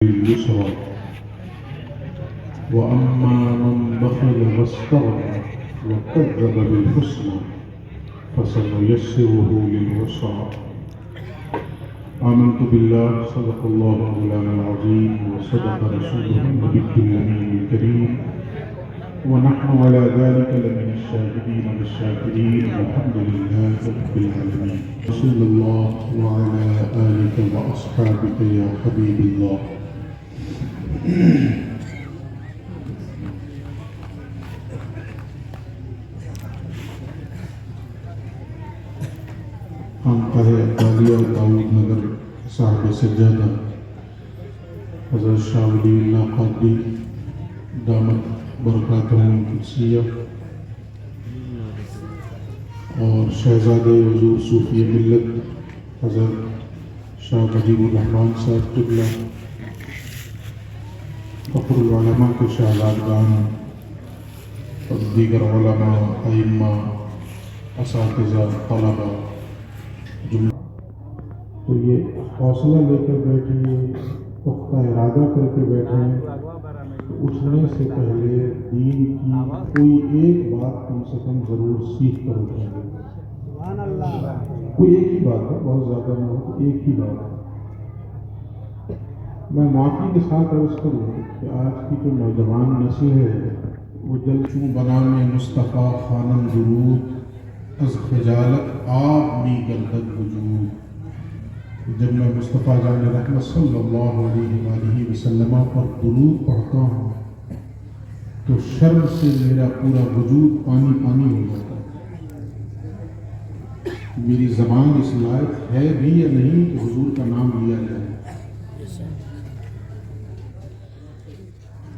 اليسرى وأما من بخل واستغنى وكذب بالحسنى فسنيسره للعسرى. آمنت بالله صدق الله مولانا العظيم وصدق رسوله النبي الأمين الكريم ونحن على ذلك لمن الشاهدين والشاكرين والحمد لله رب العالمين. صلى الله وعلى آلك وأصحابك يا حبيب الله. خانقاہ عطالیہ داؤد نگر صاحب سجادہ حضرت شاہ ولی اللہ قادری دامت برکاتہم قدسیہ اور شہزادے حضور صوفی ملت حضرت شاہ مجیب الرحمن صاحب قبلہ، فخر العلماء کے شہزادگان اور دیگر علماء، ائمہ، اساتذہ، طلباء، تو یہ حوصلہ لے کر بیٹھے، پختہ ارادہ کر کے بیٹھے تو اٹھنے سے پہلے دین کی کوئی ایک بات کم سے کم ضرور سیکھ کر اٹھیں گے. کوئی ایک ہی بات ہے، بہت زیادہ نہ ہو تو ایک ہی بات ہے. میں معافی کے ساتھ عرض کروں کہ آج کی جو نوجوان نسل ہے وہ جلچوں بنام مصطفیٰ خانم درود از خجالت آب می گردد وجود. جب میں مصطفیٰ جان رحمت صلی اللہ علیہ وآلہ وسلم پر درود پڑھتا ہوں تو شرم سے میرا پورا وجود پانی پانی ہو جاتا ہے. میری زبان اس لائق ہے بھی یا نہیں کہ حضور کا نام لیا جائے.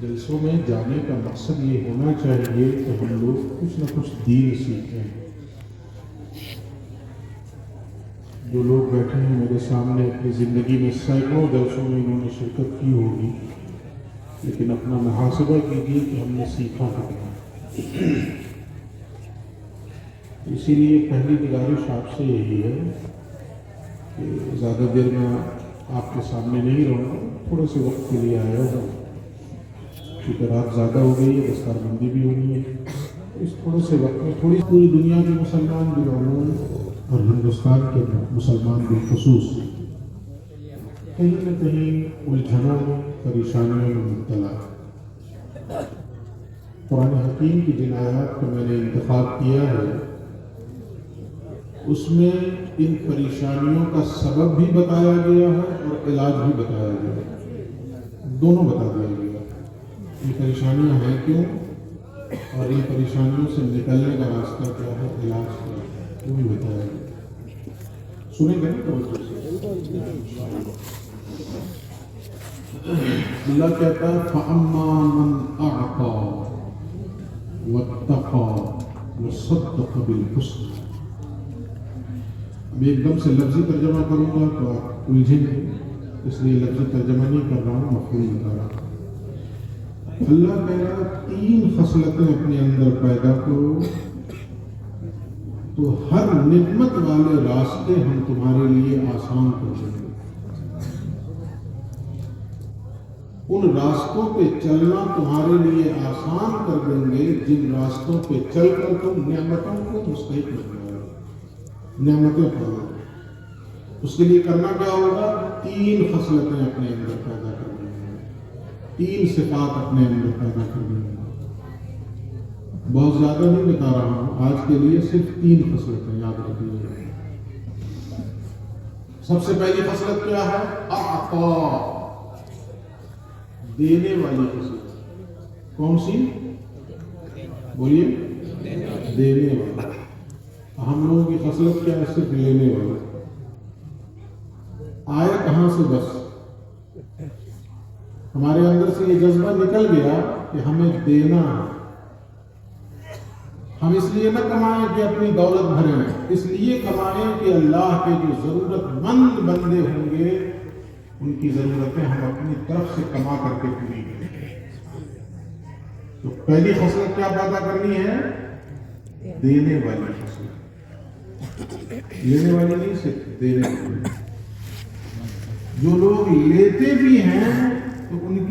جلسوں میں جانے کا مقصد یہ ہونا چاہیے کہ ہم لوگ کچھ نہ کچھ دین سیکھیں. جو لوگ بیٹھے ہیں میرے سامنے اپنی زندگی میں سینکڑوں جلسوں میں انہوں نے شرکت کی ہوگی، لیکن اپنا محاسبہ کیجیے کہ ہم نے سیکھا کتنا. اسی لیے پہلی گزارش آپ سے یہی ہے کہ زیادہ دیر میں آپ کے سامنے نہیں رہوں گا، تھوڑے سے وقت کے لیے آیا ہوں کیونکہ رات زیادہ ہو گئی ہے، دستار بندی بھی ہونی ہے. اس تھوڑے سے وقت میں پوری دنیا کے مسلمان بالعموم اور ہندوستان کے مسلمان بالخصوص کہیں نہ کہیں الجھنوں میں، پریشانیوں میں مبتلا. قرآن حکیم کی جن آیات کو میں نے انتخاب کیا ہے اس میں ان پریشانیوں کا سبب بھی بتایا گیا ہے اور علاج بھی بتایا گیا ہے. دونوں بتا دیا گیا. یہ پریشانیاں ہیں کیوں اور ان پریشانیوں سے نکلنے کا راستہ کیا ہے، علاج کیا ہے، وہ بھی بتایا گیا. سنیں گے نا توجہ سے. اللہ کہتا ہے فَأَمَّا مَنْ أَعْطَى وَاتَّقَى وَصَدَّقَ بِالْحُسْنَى. اب ایک دم سے لفظی ترجمہ کروں گا تو آپ الجھیں گے، اس لیے لفظی ترجمہ نہیں کر رہا ہوں، مفہوم بتا رہا ہوں. اللہ کہہ رہا ہے 3 خصلتیں اپنے اندر پیدا کرو تو ہر نعمت والے راستے ہم تمہارے لیے آسان کر دیں گے. ان راستوں پہ چلنا تمہارے لیے آسان کر دیں گے جن راستوں پہ چل کر تم نعمتوں کو مستحق بناؤ گے، نعمتیں پاؤ گے. اس کے لیے کرنا کیا ہوگا؟ 3 خصلتیں اپنے اندر پیدا کرنی ہیں، 3 صفات اپنے اندر پیدا کرنی ہیں. بہت زیادہ نہیں بتا رہا ہوں، آج کے لیے صرف 3 خصلتیں یاد رکھیے. سب سے پہلی خصلت کیا ہے؟ اعطا، دینے والی خصلت. کون سی؟ بولیے. دینے والی. ہم لوگوں کی خصلت کیا ہے؟ صرف لینے والی. آئے کہاں سے؟ بس ہمارے اندر سے یہ جذبہ نکل گیا کہ ہمیں دینا ہے. ہم اس لیے نہ کمائیں کہ اپنی دولت بھریں، اس لیے کمائیں کہ اللہ کے جو ضرورت مند بندے ہوں گے ان کی ضرورتیں ہم اپنی طرف سے کما کر کے پوری کریں. تو پہلی خصلت کیا پیدا کرنی ہے؟ دینے والی خصلت. لینے والی نہیں، صرف دینے والی. جو لوگ لیتے بھی ہیں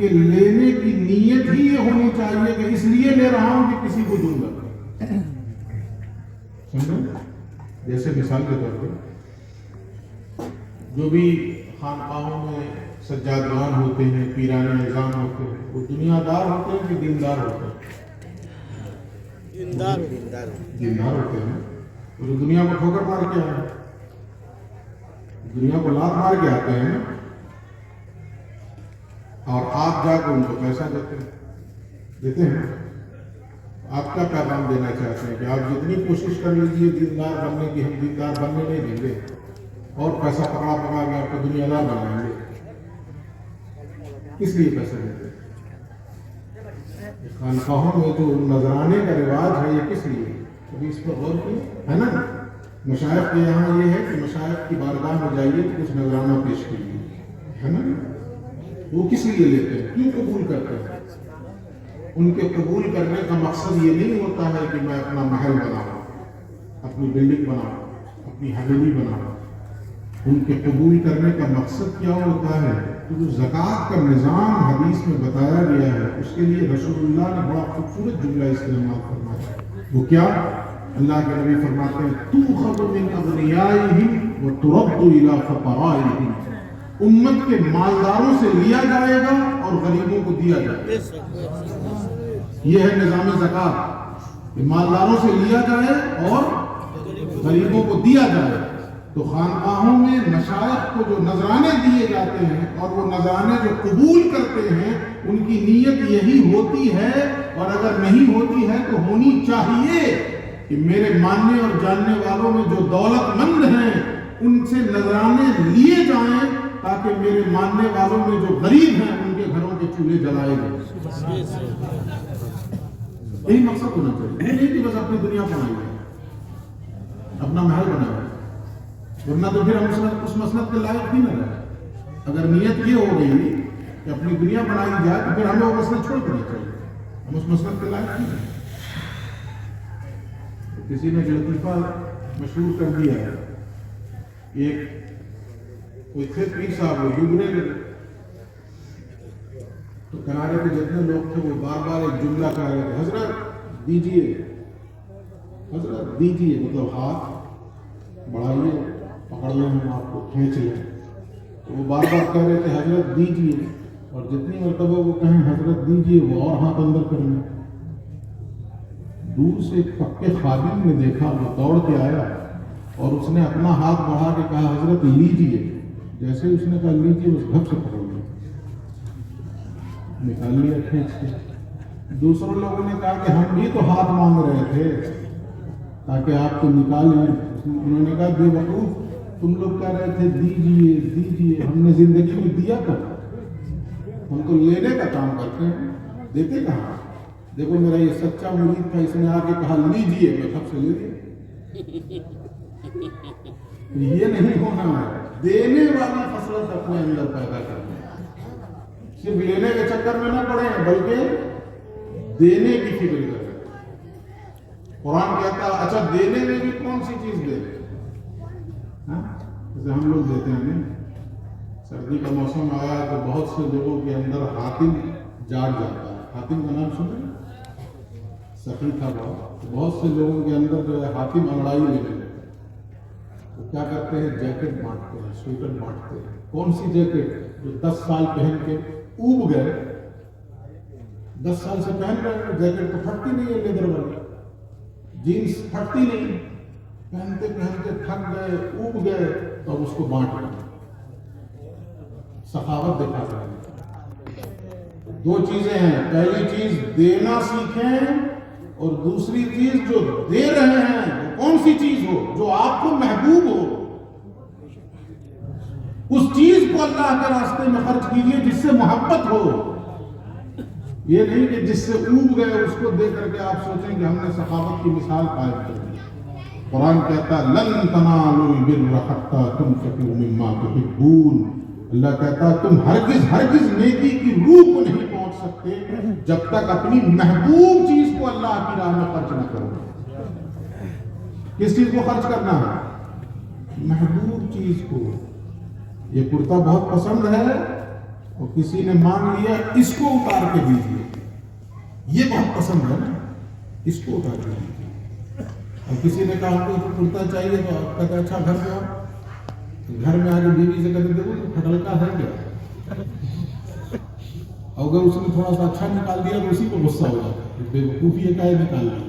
کے لینے کی نیت ہی یہ ہونی چاہیے کہ اس لیے لے رہا ہوں کہ کسی کو دوں گا. سمجھے؟ جیسے مثال کے طور پر جو بھی خانقاہوں میں سجادگان ہوتے ہیں، پیران نظام ہوتے ہیں، وہ دنیا دار ہوتے ہیں کہ دیندار ہوتے ہیں؟ دیندار ہوتے ہیں. وہ جو دنیا کو ٹھوکر مار کے آئے ہیں، دنیا کو لات مار کے آتے ہیں اور آپ جا کے ان کو پیسہ دیتے ہیں. آپ کا پیغام دینا چاہتے ہیں کہ آپ جتنی کوشش کر لیجیے دیندار بننے کی، ہم دیندار بننے نہیں دیں گے اور پیسہ پکڑا کے آپ کو دنیا دار بنائیں گے. کس لیے پیسے دیتے ہیں؟ خانقاہوں میں جو نذرانے کا رواج ہے یہ کس لیے؟ کبھی اس پر غور کیے ہے نا؟ مشائخ کے یہاں یہ ہے کہ مشائخ کی بارگاہ میں جائیے تو کچھ نذرانہ پیش کیجیے، ہے نا؟ وہ کس لیے لیتے ہیں؟ کیوں قبول کرتے ہیں؟ ان کے قبول کرنے کا مقصد یہ نہیں ہوتا ہے کہ میں اپنا محل بناؤں، اپنی بلڈنگ بناؤں، اپنی حویلی بناؤں. ان کے قبول کرنے کا مقصد کیا ہوتا ہے؟ کہ جو زکوٰۃ کا نظام حدیث میں بتایا گیا ہے اس کے لیے رسول اللہ نے بڑا خوبصورت جملہ استعمال فرمایا. وہ کیا؟ اللہ کے نبی فرماتے ہیں تُؤْخَذُ مِنْ أَغْنِيَائِهِمْ وَتُرَدُّ إِلَىٰ فُقَرَائِهِمْ. امت کے مالداروں سے لیا جائے گا اور غریبوں کو دیا جائے گا. یہ ہے نظام زکوٰۃ، کہ مالداروں سے لیا جائے اور غریبوں کو دیا جائے. تو خانقاہوں میں مشائخ کو جو نذرانے دیے جاتے ہیں اور وہ نذرانے جو قبول کرتے ہیں ان کی نیت یہی ہوتی ہے، اور اگر نہیں ہوتی ہے تو ہونی چاہیے کہ میرے ماننے اور جاننے والوں میں جو دولت مند ہیں ان سے نذرانے لیے جائیں تاکہ میرے ماننے والوں میں جو غریب ہیں ان کے گھروں کے چولہے جلائے گئے. یہی مقصد ہونا چاہیے. یہ نہیں کہ بس اپنی دنیا بنائی ہے، اپنا محل بنا ہے، ورنہ تو پھر ہم اس مسلک کے لائق بھی نہ رہے. اگر نیت یہ ہو گئی کہ اپنی دنیا بنائی جائے تو پھر ہمیں وہ مسئلہ چھوڑ دینا چاہیے. ہم اس مسلک کے لائق نہیں رہے. کسی نے جو لطیفہ مشہور کر دیا ہے، ایک کوئی تھے پیر صاحب، وہ ڈوبنے لگے تو کنارے پہ جتنے لوگ تھے وہ بار بار ایک جملہ کہہ رہے تھے، حضرت دیجیے، حضرت دیجیے، مطلب ہاتھ بڑھائیے، پکڑ لیں ہم آپ کو، کھینچ لیں. تو وہ بار بار کہہ رہے تھے حضرت دیجیے، اور جتنی مرتبہ وہ کہیں حضرت دیجیے وہ اور ہاتھ اندر کر لیں. دور سے ایک پکے خادم نے دیکھا، وہ دوڑ کے آیا اور اس نے اپنا ہاتھ بڑھا کے کہا حضرت لیجیے. جیسے اس نے کہا لیجیے اس گھپ سے پکڑ لیا، نکال لیا کھینچ کے. دوسروں لوگوں نے کہا کہ ہم بھی تو ہاتھ مانگ رہے تھے تاکہ آپ کو نکالیں. انہوں نے کہا بے وقوف، تم لوگ کہہ رہے تھے دیجیے دیجیے، ہم نے زندگی میں دیا تھا، ہم تو لینے کا کام کرتے ہیں، دیتے کہاں. دیکھو میرا یہ سچا مرید تھا، اس نے آ کے کہا لیجیے، میں سب سے لے لیا. یہ نہیں ہونا ہے. دینے والی خصلت اپنے اندر پیدا کرنا ہے. صرف لینے کے چکر میں نہ پڑے بلکہ دینے کی فکر کریں. قرآن کہتا ہے اچھا دینے میں بھی کون سی چیز دے؟ جیسے ہم لوگ دیتے ہیں، نہیں، سردی کا موسم آیا تو بہت سے لوگوں کے اندر حاتم جاگ جاتا ہے. حاتم کا نام سنے؟ سخی تھا بہت سے لوگوں کے اندر جو ہے حاتم انگڑائی لینے لگے. تو کیا کرتے ہیں؟ جیکٹ بانٹتے ہیں، سویٹر بانٹتے ہیں. کون سی جیکٹ؟ جو 10 سال پہن کے اوب گئے، 10 سال سے پہن رہے ہیں جیکٹ تو پھٹتی نہیں ہے، لیدر والی جینس پھٹتی نہیں، پہنتے پہنتے تھک گئے، اوب گئے، تو اب اس کو بانٹ رہے ہیں، سخاوت دکھا رہے ہیں. 2 چیزیں ہیں، پہلی چیز دینا سیکھیں، اور دوسری چیز جو دے رہے ہیں وہ کون سی چیز ہو جو آپ کو محبوب ہو، اس چیز کو اللہ کے راستے میں خرچ کیجیے جس سے محبت ہو. یہ نہیں کہ جس سے اوب گئے اس کو دے کر کے آپ سوچیں کہ ہم نے سخاوت کی مثال قائم کر دی. قرآن کہتا ہے لن تنالوا البر حتى تنفقوا مما تحبون. اللہ کہتا ہے تم ہرگز نیکی کی روح کو نہیں پہنچ سکتے جب تک اپنی محبوب چیز کو اللہ کی راہ میں خرچ نہ کرو. کس چیز کو خرچ کرنا ہے؟ محبوب چیز کو. یہ کرتا بہت پسند ہے اور کسی نے مانگ لیا اس کو اتار کے دیجیے، یہ بہت پسند ہے نا، اس کو اتار کے دیجیے۔ اور کسی نے کہا ہم کو کرتا چاہیے تو آپ کہتے اچھا گھر میں آؤ، گھر میں آ کے بیوی سے کہتے دیکھو تو پھٹلکا ہے کیا، اگر اس نے تھوڑا سا اچھا نکال دیا تو اسی کو غصہ ہو جاتا ہے، بیوقوفی یہ کہے نکال دیا۔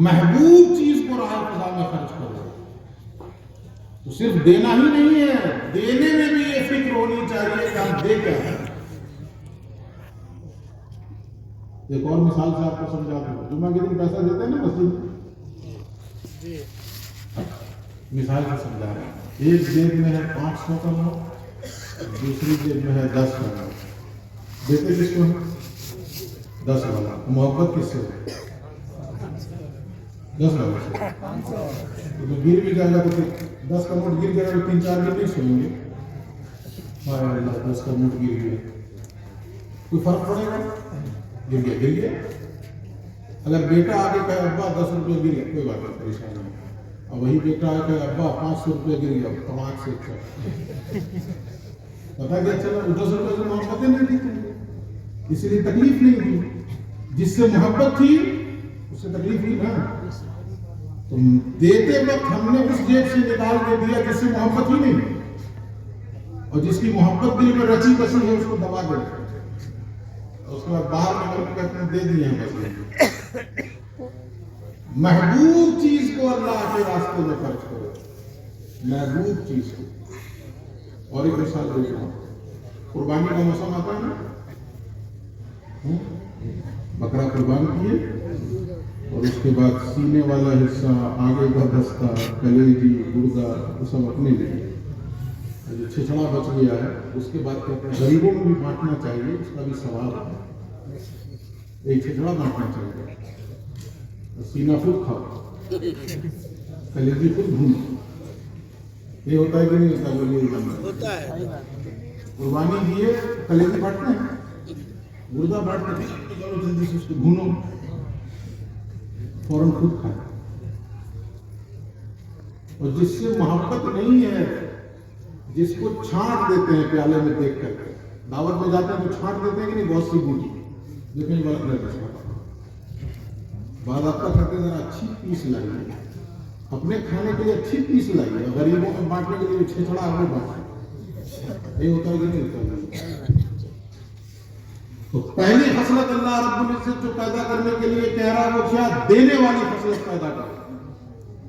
محبوب چیز کو راہ خدا میں خرچ کرو، تو صرف دینا ہی نہیں ہے، دینے میں بھی یہ فکر ہونی چاہیے کہ ہم دے کیا ہے۔ ایک اور مثال سے آپ کو سمجھا دوں، جمعہ کے دن پیسہ دیتے ہیں نا مسجد میں، مثال سے سمجھا رہا ہوں، ایک جیب میں ہے 500 کا نوٹ، دوسری جیب میں ہے 10 کا نوٹ، دیتے کس کو ہے؟ 10 والا۔ محبت کس سے ہے؟ 10 والا سے۔ تو گر بھی جائے گا تو 10 کا نوٹ گر جائے گا تو 3-4 دن نہیں سوئیں گے، ہائے اللہ 10 کا نوٹ گر گیا، کوئی فرق پڑے گا؟ گر گیا گر گیا۔ اگر بیٹا آگے کہے ابا 10 روپے گر گیا، کوئی بات نہیں، پریشان نہیں، اور وہی بیٹا آگے کہے ابا 500 روپے گر گیا، پڑاک سے پتا کیا چلا، 10 روپے سے محبتیں نہیں تھی تم کو، اسی لیے تکلیف نہیں ہوئی، جس سے محبت تھی اس سے تکلیف ہوئی نا۔ تم دیتے وقت ہم نے اس جیب سے نکال کے دیا جس سے محبت ہی نہیں، اور جس کی محبت دل میں رچی بسی ہے اس کو دبا دے، اس کے بعد باہر نکل کے کہتے ہیں دے دیے ہیں بس۔ محبوب چیز کو اللہ کے راستے میں خرچ کرو، محبوب چیز کو۔ اور ایک مثال دے رہا ہوں، قربانی کا موسم آتا ہے نا، بکرا قربان کیے اور اس کے بعد سینے والا حصہ، آگے کا دستہ، کلیجی، گردہ، وہ سب اپنے لیے، جو چھچڑا بچ گیا ہے اس کے بعد کہتے ہیں غریبوں میں بھی بانٹنا چاہیے، اس کا بھی ثواب ہے، ایک چھچڑا بانٹنا چاہیے، سینہ خود کھاؤ، کلیجی خود بھونو، یہ ہوتا ہے کہ نہیں ہوتا ہے؟ قربانی دیے کلیجی بانٹتے ہیں، گردہ بانٹتے ہیں، چلو جلدی سے اس کو بھونو، فوراً خود کھائے۔ اور جس سے محبت نہیں ہے، جس کو چھانٹ دیتے ہیں پیالے میں دیکھ کر کے، دعوت میں جاتے ہیں تو چھانٹ دیتے ہیں کہ نہیں، بہت سی بوٹی دیکھیں یہ غلط رہتا ہے، بعد آپ کا کہتے ہیں ذرا اچھی پیس لائیے، اپنے کھانے کے لیے اچھی پیس لائیے، غریبوں میں بانٹنے کے لیے چھچڑا آگے بانٹے، یہ ہوتا ہے کہ نہیں ہوتا ہے؟ تو پہلی خصلت اللہ رب العزت جو پیدا کرنے کے لیے کہہ رہا ہے وہ کیا؟ دینے والی خصلت پیدا کر،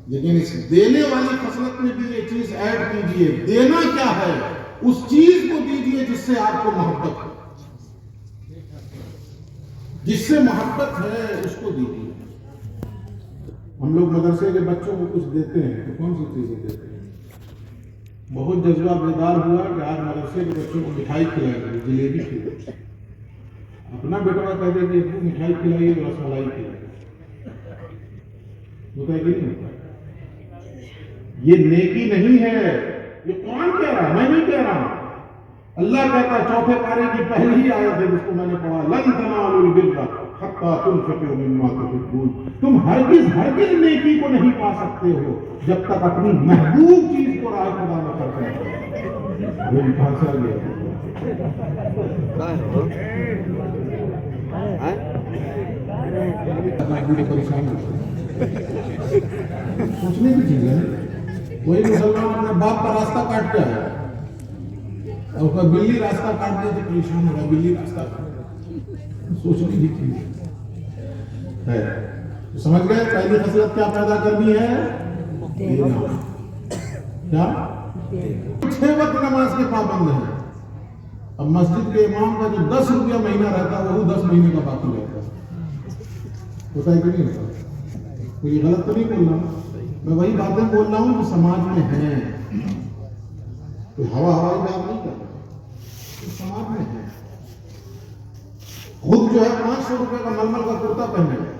لیکن اس دینے والی خصلت میں بھی یہ چیز ایڈ کیجئے، دینا کیا ہے؟ اس چیز کو دیجئے جس سے آپ کو محبت ہے، جس سے محبت ہے اس کو دیجئے۔ ہم لوگ مدرسے کے بچوں کو کچھ دیتے ہیں تو کون سی چیزیں دیتے ہیں؟ بہت جذبہ بیدار ہوا کہ آج مدرسے کے بچوں کو مٹھائی کھلائیں گے، جلیبی کھلائیں، اپنا بیٹا کہہ دے کہ ابو مٹھائی کھلائیے، رس ملائی کھلائیے، ہوتا ہے کہ نہیں ہوتا؟ یہ نیکی نہیں ہے، یہ قرآن کہہ رہا ہے، میں نہیں کہہ رہا ہوں۔ اللہ کہتا ہے 4 پارے کی پہلی ہی آیت ہے جس کو میں نے پڑھا، لن تنالوا البر حتی تنفقوا مما تحبون، تم ہرگز نیکی کو نہیں پا سکتے ہو جب تک اپنی محبوب چیز کو راہ خدا میں خرچ نہ کرو۔ وہ کہاں سے آ گیا؟ پریشان سوچنے کی چیز ہے، وہی مسلمان اپنے باپ کا راستہ کاٹ کے آیا اور کوئی بلی راستہ کاٹ دے تو پریشان ہوگا، بلی راستہ کاٹ، سوچنے کی چیز ہے۔ سمجھ گئے پہلی خصلت کیا پیدا کرنی ہے؟ دینا۔ کیا؟ 6 وقت نماز کے پابند ہیں، اب مسجد کے امام کا جو 10 روپیہ مہینہ رہتا ہے وہ 10 مہینے کا باقی رہتا ہے، ہوتا ہے کہ نہیں ہوتا؟ کوئی غلط تو نہیں بول رہا ہوں، میں وہی باتیں بول رہا ہوں جو سماج میں ہیں، کوئی ہوائی بات نہیں کر رہا، سماج میں ہے۔ خود جو ہے 500 روپے کا ململ کا کرتا پہنے گا،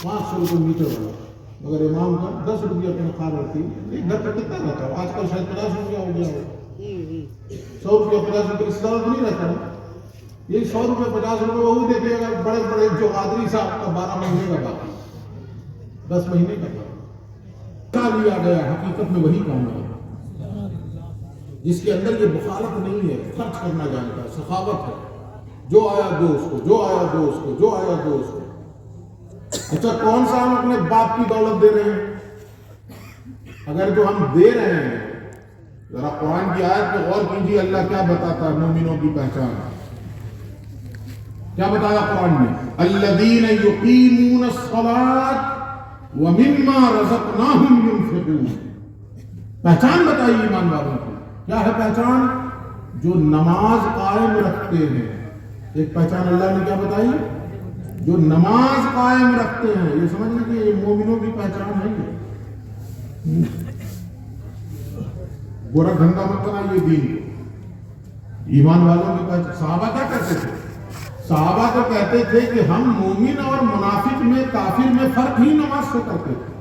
500 روپے میٹر والا، مگر امام کا 10 روپیہ تنخواہ رہتی ہے، گھر پہ کتنا رہتا ہے؟ آج کل شاید 50 روپیہ ہو گیا ہو، 100 روپیہ 50 روپیہ اس طرح تو نہیں رہتا نا، یہ 100 روپے 50 روپے وہ دیکھے گا، بڑے بڑے جو قادری صاحب کا 12 مہینے کا باقی، 10 مہینے کا باقی لیا گیا، حقیقت میں وہی کام ہے جس کے اندر یہ بخالت نہیں ہے، خرچ کرنا جانتا ہے، سخاوت ہے، جو آیا دو اس کو، جو آیا دو اس کو، جو آیا دو اس کو۔ اچھا کون سا ہم اپنے باپ کی دولت دے رہے ہیں؟ اگر جو ہم دے رہے ہیں، ذرا قرآن کی آیت پہ غور کیجیے، اللہ کیا بتاتا ہے مومنوں کی پہچان؟ کیا بتایا قرآن میں؟ الذین یقیمون الصلاۃ ومما رزقناہم ینفقون۔ پہچان بتائی ایمان والوں کی، کیا ہے پہچان؟ جو نماز قائم رکھتے ہیں۔ ایک پہچان اللہ نے کیا بتائی؟ جو نماز قائم رکھتے ہیں۔ یہ سمجھ لیجیے یہ مومنوں کی پہچان ہے۔ گورا دھندا مت بنائیے دین کو، ایمان والوں کی پہچان۔ صحابہ کیا کہتے تھے؟ صحابہ تو کہتے تھے کہ ہم مومن اور منافق میں، کافر میں فرق ہی نماز سے کرتے تھے۔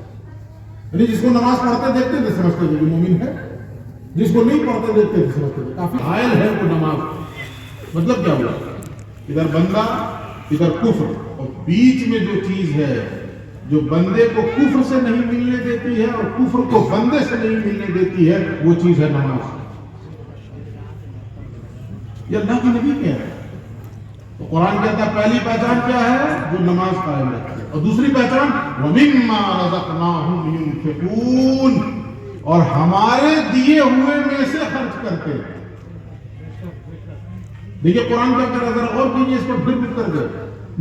یعنی جس کو نماز پڑھتے دیکھتے تھے سمجھتے تھے کہ مومن ہے، جس کو نہیں پڑھتے دیکھتے تھے سمجھتے تھے کافر، حائل ہے وہ نماز۔ مطلب کیا ہوا؟ ادھر بندہ ادھر کفر، اور بیچ میں جو چیز ہے جو بندے کو کفر سے نہیں ملنے دیتی ہے اور کفر کو بندے سے نہیں ملنے دیتی ہے، وہ چیز ہے نماز۔ یہ اللہ کی نبی کیا ہے؟ تو قرآن کہتا ہے پہلی پہچان کیا ہے؟ جو نماز قائم رکھتے ہیں، اور دوسری پہچان وَمِمَّا رَزَقْنَاهُمْ يُنْفِقُونَ، اور ہمارے دیے ہوئے میں سے خرچ کرتے ہیں۔ دیکھیے قرآن کیا کہہ رہا ہے، ذرا غور کیجیے اس پر، پھر کر دے۔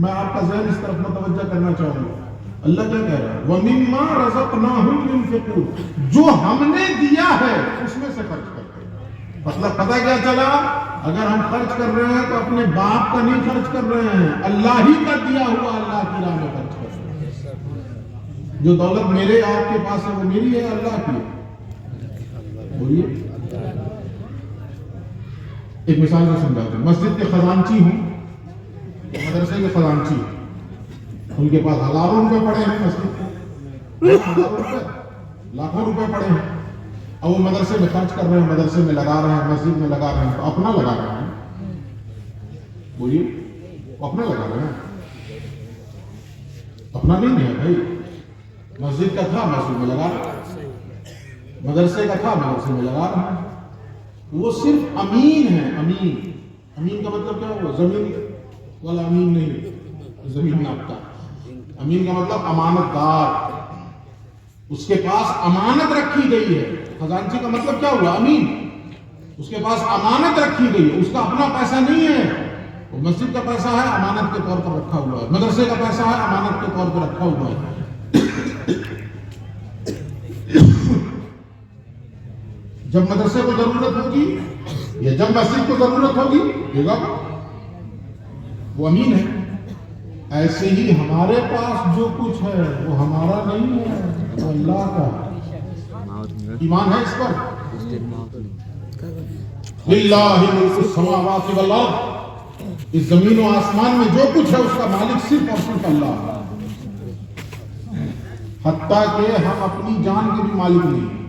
میں آپ کا ذہن اس طرف متوجہ کرنا چاہوں گا۔ اللہ کیا کہہ رہا ہے؟ وَمِمَّا رَزَقْنَاهُمْ يُنْفِقُونَ، جو ہم نے دیا ہے اس میں سے خرچ کرتے ہیں۔ مطلب پتہ کیا چلا؟ اگر ہم خرچ کر رہے ہیں تو اپنے باپ کا نہیں خرچ کر رہے ہیں، اللہ ہی کا دیا ہوا اللہ کی راہ میں خرچ کر رہے ہیں۔ جو دولت میرے آپ کے پاس ہے وہ میری ہے، اللہ کی ہے۔ بولیے، ایک مثال سے سمجھاتے ہیں۔ مسجد کے خزانچی ہوں، مدرسے کے خزانچی ہوں، ان کے پاس ہزاروں روپے پڑے ہیں مسجد کو، ہزاروں روپے، لاکھوں روپے پڑے ہیں، اب وہ مدرسے میں خرچ کر رہے ہیں، مدرسے میں لگا رہے ہیں، مسجد میں لگا رہے ہیں، تو اپنا لگا رہے ہیں۔ بولیے، اپنا لگا رہے ہیں، اپنا نہیں ہے بھائی۔ مسجد کا تھا مسجد میں لگا رہے ہیں، مدرسے کا تھا مدرسے میں لگا رہے ہیں۔ وہ صرف امین ہے۔ امین، امین کا مطلب کیا ہوا؟ زمین والا امین نہیں، زمین ناپتا۔ امین کا مطلب امانت دار، اس کے پاس امانت رکھی گئی ہے۔ خزانچی کا مطلب کیا ہوا؟ امین، اس کے پاس امانت رکھی گئی ہے، اس کا اپنا پیسہ نہیں ہے، وہ مسجد کا پیسہ ہے، امانت کے طور پر رکھا ہوا ہے، مدرسے کا پیسہ ہے، امانت کے طور پر رکھا ہوا ہے۔ جب مدرسے کو ضرورت ہوگی یا جب مسجد کو ضرورت ہوگی دے گا، وہ امین ہے۔ ایسے ہی ہمارے پاس جو کچھ ہے وہ ہمارا نہیں ہے، وہ اللہ کا ہے۔ ایمان ہے اس پر؟ للہ ملک السماوات والارض، اس زمین و آسمان میں جو کچھ ہے اس کا مالک صرف اور صرف اللہ ہے۔ حتیٰ کہ ہم اپنی جان کے بھی مالک نہیں ہیں۔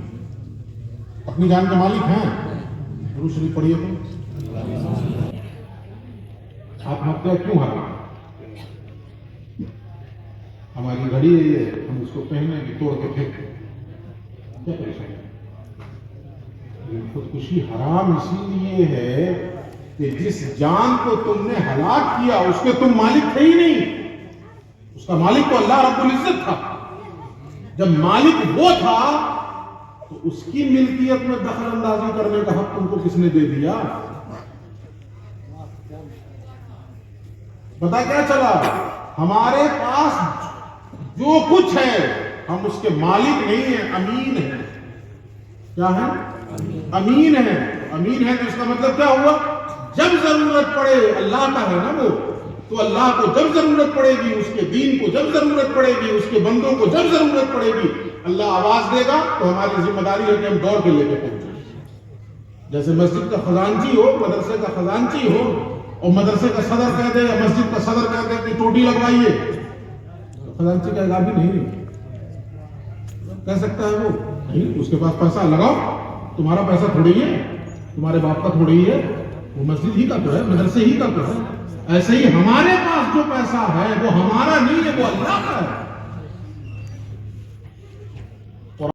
اپنی جان کے مالک ہیں؟ درود شریف پڑھیے تو۔ آپ ہفتے کیوں حرام؟ ہماری گھڑی ہے، ہم اس کو پہنے کہ توڑ کے پھینک کیا پریشانی؟ خودکشی حرام اسی لیے ہے کہ جس جان کو تم نے ہلاک کیا اس کے تم مالک تھے ہی نہیں، اس کا مالک تو اللہ رب العزت تھا۔ جب مالک وہ تھا تو اس کی ملکیت میں دخل اندازی کرنے کا حق تم کو کس نے دے دیا؟ پتا کیا چلا؟ ہمارے پاس جو کچھ ہے ہم اس کے مالک نہیں ہیں، امین ہیں۔ کیا ہے؟ امین ہے۔ امین ہے تو اس کا مطلب کیا ہوا؟ جب ضرورت پڑے، اللہ کا ہے نا وہ، تو اللہ کو جب ضرورت پڑے گی، اس کے دین کو جب ضرورت پڑے گی، اس کے بندوں کو جب ضرورت پڑے گی، اللہ آواز دے گا تو ہماری ذمہ داری ہے کہ ہم دوڑ کے لے کے پہنچیں۔ جیسے مسجد کا خزانچی ہو، مدرسے کا خزانچی ہو، اور مدرسے کا صدر کہہ دے یا مسجد کا صدر کہہ دے کہ ٹوٹی لگوائیے، خزانچی کا اعلان بھی نہیں کہہ سکتا ہے وہ نہیں، اس کے پاس پیسہ لگاؤ، تمہارا پیسہ تھوڑی ہے، تمہارے باپ کا تھوڑی ہے، وہ مسجد ہی کا تو ہے، مدرسے ہی کا تو ہے۔ ایسے ہی ہمارے پاس جو پیسہ ہے وہ ہمارا نہیں ہے، وہ اللہ کا ہے۔